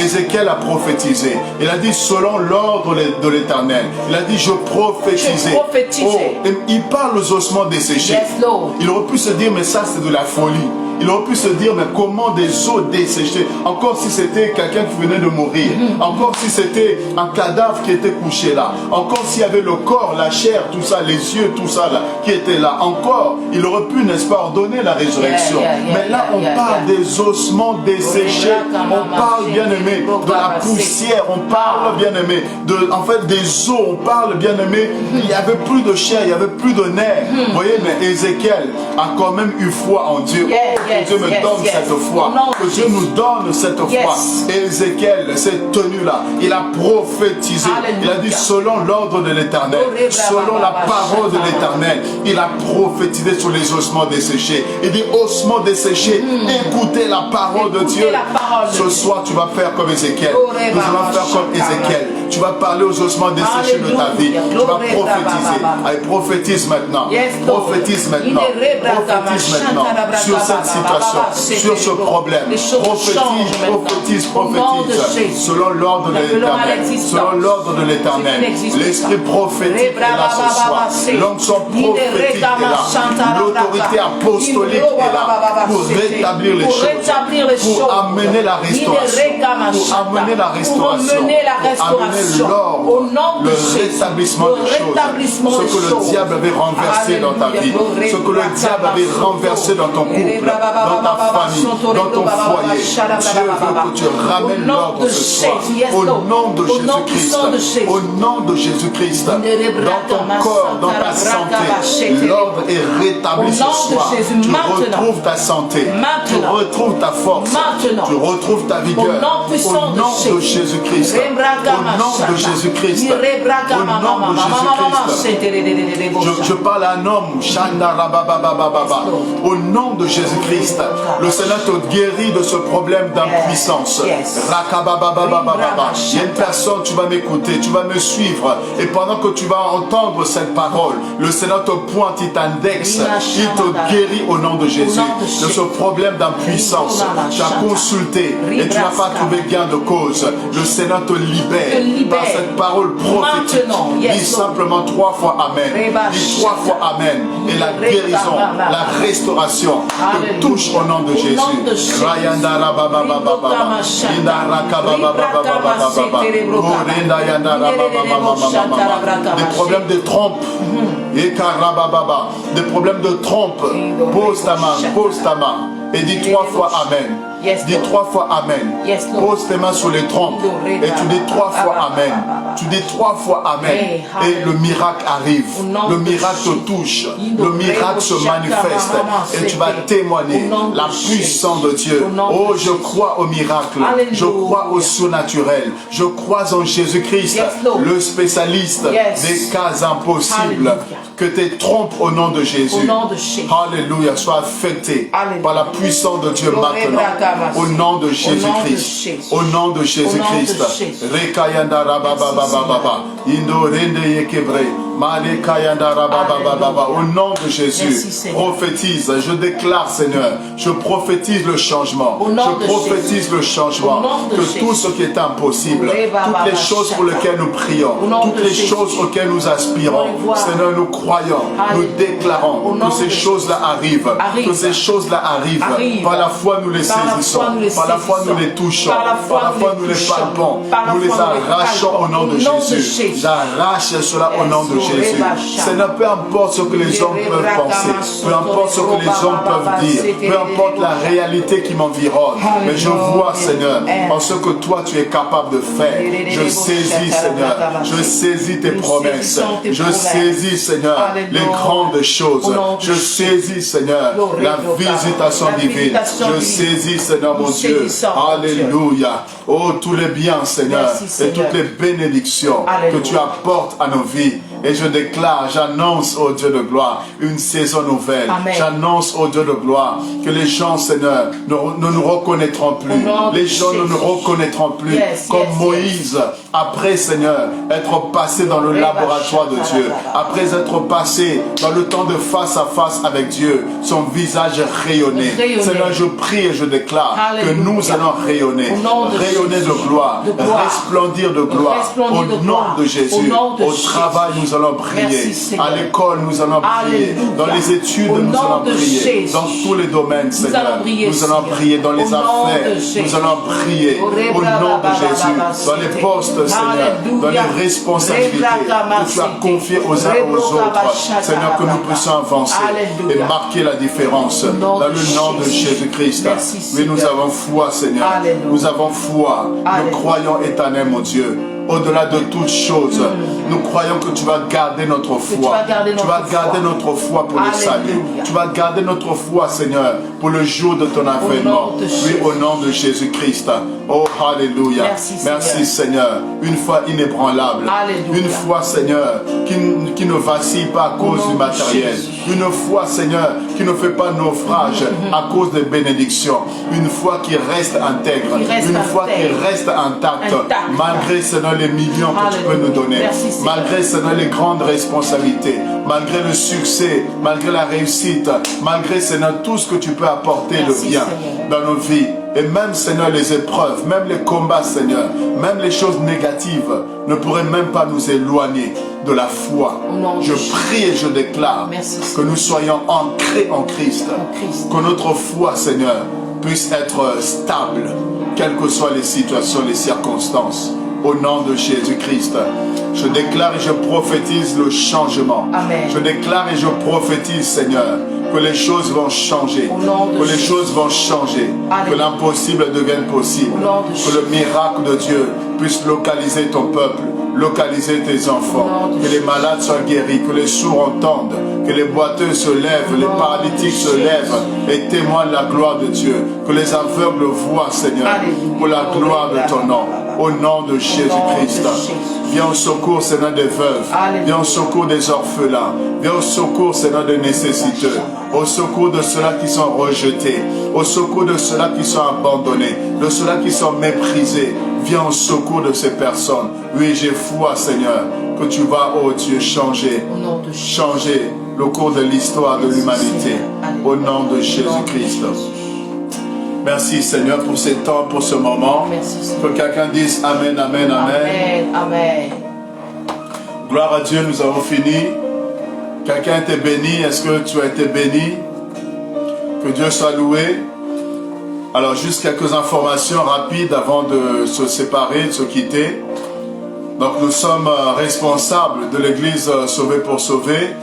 Ézéchiel a prophétisé, il a dit selon l'ordre de l'Éternel, il a dit je prophétisais. Oh, il parle aux ossements desséchés. Il aurait pu se dire mais ça c'est de la folie. Il aurait pu se dire, mais comment des os desséchés? Encore si c'était quelqu'un qui venait de mourir. Encore si c'était un cadavre qui était couché là. Encore s'il y avait le corps, la chair, tout ça, les yeux, tout ça là, qui était là. Encore, il aurait pu, n'est-ce pas, ordonner la résurrection. Mais là, on parle des ossements desséchés. On parle, bien aimé, de la poussière. On parle, bien aimé, en fait, des os. On parle, bien aimé, il n'y avait plus de chair, il n'y avait plus de nerfs. Vous voyez, mais Ézéchiel a quand même eu foi en Dieu. Que Dieu me donne cette foi, que Dieu nous donne cette foi. Et Ézéchiel s'est tenu là, il a prophétisé, il a dit selon l'ordre de l'Éternel, selon la parole de l'Éternel, il a prophétisé sur les ossements desséchés. Il dit ossements desséchés, écoutez la parole de Dieu. Ce soir tu vas faire comme Ézéchiel, nous allons faire comme Ézéchiel. Tu vas parler aux ossements desséchés de ta vie, tu vas prophétiser. Allez, prophétise maintenant, prophétise maintenant, prophétise maintenant sur cette situation, sur ce problème. Prophétise, selon l'ordre de l'Éternel. Selon l'ordre de l'Éternel. L'esprit prophétique est là ce soir. L'onction prophétique est là. L'autorité apostolique est là pour rétablir les choses, pour amener la restauration, pour amener la restauration, pour amener l'ordre, le rétablissement des choses. Ce que le diable avait renversé dans ta vie, ce que le diable avait renversé dans ton couple, dans ta famille, dans ton foyer. Dieu veut que tu ramènes l'ordre ce soir. Au nom de Jésus-Christ. Au nom de Jésus-Christ. Dans ton corps, dans ta santé, l'ordre est rétabli ce soir. Tu retrouves ta santé. Tu retrouves ta force. Tu retrouves ta vigueur. Au nom de Jésus-Christ. Au nom de Jésus-Christ. Au nom de Jésus-Christ. Je parle à un homme. Au nom de Jésus-Christ. Le Seigneur te guérit de ce problème d'impuissance. Il y a une personne, tu vas m'écouter, tu vas me suivre. Et pendant que tu vas entendre cette parole, le Seigneur te pointe, il t'indexe, il te guérit au nom de Jésus. De ce problème d'impuissance. Tu as consulté et tu n'as pas trouvé gain de cause. Le Seigneur te libère par cette parole prophétique. Dis simplement 3 fois Amen. Dis 3 fois Amen. Et la guérison, la restauration te touche au nom de Jésus. Des problèmes de trompe. Des problèmes de trompe. Pose ta main et dis 3 fois Amen. Dis 3 fois Amen. Pose tes mains sur les trompes et tu dis 3 fois Amen. Tu dis 3 fois Amen et le miracle arrive. Le miracle te touche. Le miracle se manifeste et tu vas témoigner la puissance de Dieu. Oh, je crois au miracle. Je crois au surnaturel. Je crois en Jésus-Christ, le spécialiste des cas impossibles. Que tes trompes au nom de Jésus, alléluia, soient affectées par la puissance de Dieu maintenant. Au nom de Jésus-Christ. Au nom de Jésus-Christ. Rekayanda rabababababa. Indo rende yekebre. Au nom de Jésus, prophétise, je déclare Seigneur, je prophétise le changement, je prophétise le changement, que tout ce qui est impossible, toutes les choses pour lesquelles nous prions, toutes les choses auxquelles nous aspirons, Seigneur, nous croyons, nous déclarons que ces choses-là arrivent, que ces choses-là arrivent, par la foi nous les saisissons, par la foi nous les touchons, par la foi nous les palpons, nous les arrachons au nom de Jésus, j'arrache cela au nom de Jésus. Jésus. Seigneur, peu importe ce que les hommes peuvent penser, peu importe ce que les hommes peuvent dire, peu importe la réalité qui m'environne, mais je vois, Seigneur, en ce que toi tu es capable de faire. Je saisis, Seigneur, je saisis tes promesses, je saisis, Seigneur, les grandes choses, je saisis, Seigneur, la visitation divine, je saisis, Seigneur mon Dieu, alléluia, oh tous les biens, Seigneur, et toutes les bénédictions que tu apportes à nos vies. Et je déclare, j'annonce au Dieu de gloire une saison nouvelle. J'annonce au Dieu de gloire que les gens, Seigneur, ne nous reconnaîtront plus. Les gens ne nous reconnaîtront plus. Comme Moïse, après, Seigneur, être passé dans le laboratoire de Dieu, après être passé dans le temps de face à face avec Dieu, son visage rayonnait. Seigneur, je prie et je déclare que nous allons rayonner. Rayonner de gloire, resplendir de gloire. Au nom de Jésus, au travail, nous allons prier. À l'école, nous allons prier. Dans les études, nous allons prier. Dans tous les domaines, Seigneur, nous allons prier. Dans les affaires, nous allons prier. Au nom de Jésus, dans les postes, Seigneur, dans les responsabilités que tu as confiées aux uns aux autres, Seigneur, que nous puissions avancer et marquer la différence. Dans le nom de Jésus-Christ. Oui, nous avons foi, Seigneur. Nous avons foi. Nous croyons éternel, mon Dieu. Au-delà de toutes choses, nous croyons que tu vas garder notre foi. Tu vas garder notre foi pour le salut. Tu vas garder notre foi, Seigneur, pour le jour de ton avènement. Oui, au nom de Jésus-Christ. Oh, alléluia. Merci, Seigneur. Une foi inébranlable. Une foi, Seigneur, qui ne vacille pas à cause du matériel. Une foi, Seigneur, qui ne fait pas naufrage à cause des bénédictions. Une foi qui reste intègre. Une foi qui reste intacte. Malgré, Seigneur, les millions que tu peux nous donner, malgré, Seigneur, les grandes responsabilités, malgré le succès, malgré la réussite, malgré, Seigneur, tout ce que tu peux apporter de bien dans nos vies. Et même, Seigneur, les épreuves, même les combats, Seigneur, même les choses négatives ne pourraient même pas nous éloigner de la foi. Je prie et je déclare que nous soyons ancrés en Christ, que notre foi, Seigneur, puisse être stable, quelles que soient les situations, les circonstances. Au nom de Jésus-Christ, je déclare et je prophétise le changement. Je déclare et je prophétise, Seigneur, que les choses vont changer, que les choses vont changer, que l'impossible devienne possible, que le miracle de Dieu puisse localiser ton peuple, localiser tes enfants, que les malades soient guéris, que les sourds entendent, que les boiteux se lèvent, les paralytiques se lèvent et témoignent la gloire de Dieu, que les aveugles voient, Seigneur, pour la gloire de ton nom. Au nom de Jésus-Christ, viens au secours, Seigneur, des veuves. Viens au secours des orphelins. Viens au secours, Seigneur, des nécessiteux. Au secours de ceux-là qui sont rejetés. Au secours de ceux-là qui sont abandonnés. De ceux-là qui sont méprisés. Viens au secours de ces personnes. Oui, j'ai foi, Seigneur, que tu vas, oh Dieu, changer le cours de l'histoire de l'humanité. Au nom de Jésus-Christ. Merci, Seigneur, pour ce temps, pour ce moment. Que quelqu'un dise Amen, Amen, Amen. Amen. Gloire à Dieu, nous avons fini. Quelqu'un a été béni. Est-ce que tu as été béni? Que Dieu soit loué. Alors, juste quelques informations rapides avant de se séparer, de se quitter. Donc, nous sommes responsables de l'église Sauver pour Sauver.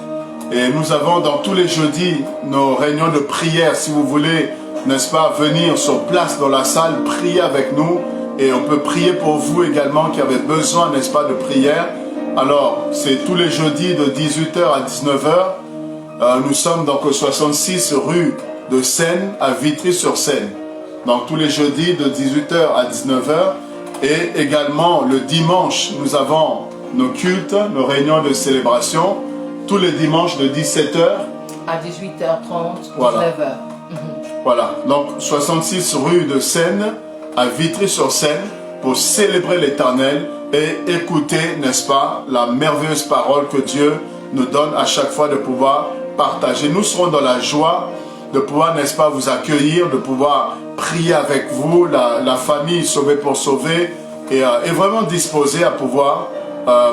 Et nous avons dans tous les jeudis nos réunions de prière. Si vous voulez, n'est-ce pas, venir sur place dans la salle, prier avec nous. Et on peut prier pour vous également qui avez besoin, n'est-ce pas, de prière. Alors, c'est tous les jeudis de 18h à 19h. Nous sommes donc au 66 rue de Seine à Vitry-sur-Seine. Donc, tous les jeudis de 18h à 19h. Et également, le dimanche, nous avons nos cultes, nos réunions de célébration. Tous les dimanches de 17h à 18h30, voilà. 19h. Voilà, donc 66 rue de Seine à Vitry-sur-Seine pour célébrer l'Éternel et écouter, n'est-ce pas, la merveilleuse parole que Dieu nous donne à chaque fois de pouvoir partager. Nous serons dans la joie de pouvoir, n'est-ce pas, vous accueillir, de pouvoir prier avec vous, la famille Sauver pour Sauver et vraiment disposée à pouvoir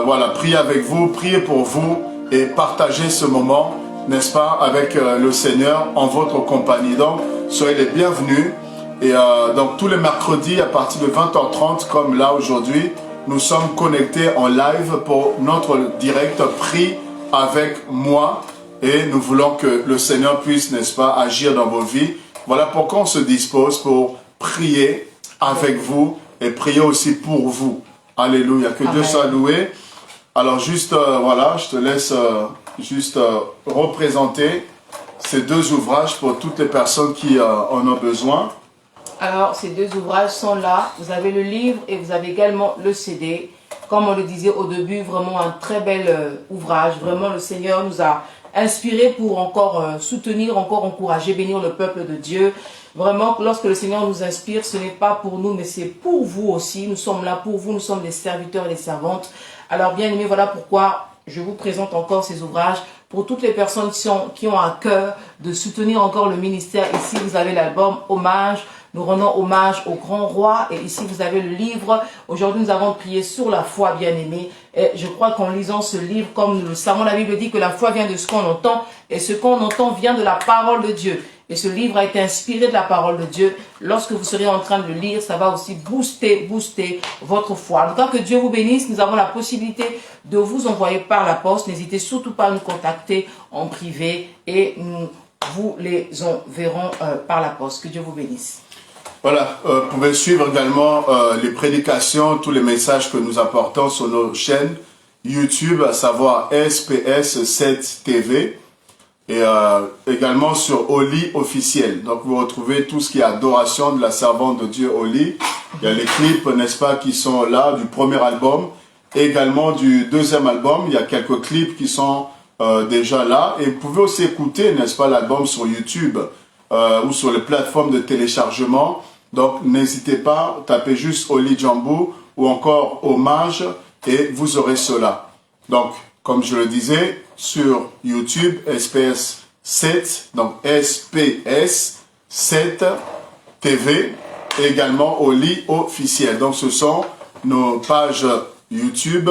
voilà, prier avec vous, prier pour vous et partager ce moment, n'est-ce pas, avec le Seigneur en votre compagnie. Donc, soyez les bienvenus. Et donc, tous les mercredis, à partir de 20h30, comme là aujourd'hui, nous sommes connectés en live pour notre direct Prie avec moi. Et nous voulons que le Seigneur puisse, n'est-ce pas, agir dans vos vies. Voilà pourquoi on se dispose pour prier avec vous et prier aussi pour vous. Alléluia, que Dieu soit loué. Alors juste, voilà, je te laisse juste représenter ces deux ouvrages pour toutes les personnes qui en ont besoin. Alors, ces deux ouvrages sont là. Vous avez le livre et vous avez également le CD. Comme on le disait au début, vraiment un très bel ouvrage. Vraiment, le Seigneur nous a inspirés pour encore soutenir, encore encourager, bénir le peuple de Dieu. Vraiment, lorsque le Seigneur nous inspire, ce n'est pas pour nous, mais c'est pour vous aussi. Nous sommes là pour vous, nous sommes des serviteurs et des servantes. Alors, bien aimés, voilà pourquoi je vous présente encore ces ouvrages. Pour toutes les personnes qui ont à cœur de soutenir encore le ministère, ici vous avez l'album Hommage. Nous rendons hommage au grand roi et ici vous avez le livre. Aujourd'hui nous avons prié sur la foi, bien-aimés. Et je crois qu'en lisant ce livre, comme nous le savons, la Bible dit que la foi vient de ce qu'on entend et ce qu'on entend vient de la parole de Dieu. Et ce livre a été inspiré de la parole de Dieu. Lorsque vous serez en train de le lire, ça va aussi booster votre foi. En tout cas, que Dieu vous bénisse. Nous avons la possibilité de vous envoyer par la poste. N'hésitez surtout pas à nous contacter en privé et nous vous les enverrons par la poste. Que Dieu vous bénisse. Voilà, vous pouvez suivre également les prédications, tous les messages que nous apportons sur nos chaînes YouTube, à savoir SPS 7 TV. Et également sur Oli officiel. Donc vous retrouvez tout ce qui est adoration de la servante de Dieu Oli. Il y a les clips, n'est-ce pas, qui sont là du premier album. Et également du deuxième album. Il y a quelques clips qui sont déjà là. Et vous pouvez aussi écouter, n'est-ce pas, l'album sur YouTube ou sur les plateformes de téléchargement. Donc n'hésitez pas, tapez juste Oli Jambo ou encore Hommage et vous aurez cela. Donc, comme je le disais, sur YouTube, SPS 7, donc SPS 7 TV, et également Oli officiel. Donc ce sont nos pages YouTube.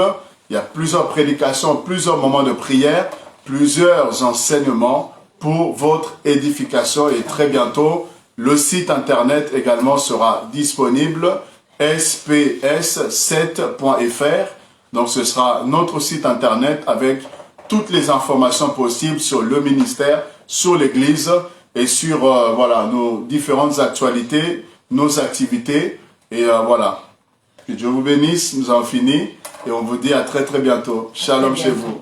Il y a plusieurs prédications, plusieurs moments de prière, plusieurs enseignements pour votre édification. Et très bientôt, le site internet également sera disponible, sps7.fr. Donc ce sera notre site internet avec toutes les informations possibles sur le ministère, sur l'église et sur voilà, nos différentes actualités, nos activités. Et voilà, que Dieu vous bénisse, nous avons fini et on vous dit à très bientôt. Shalom chez vous.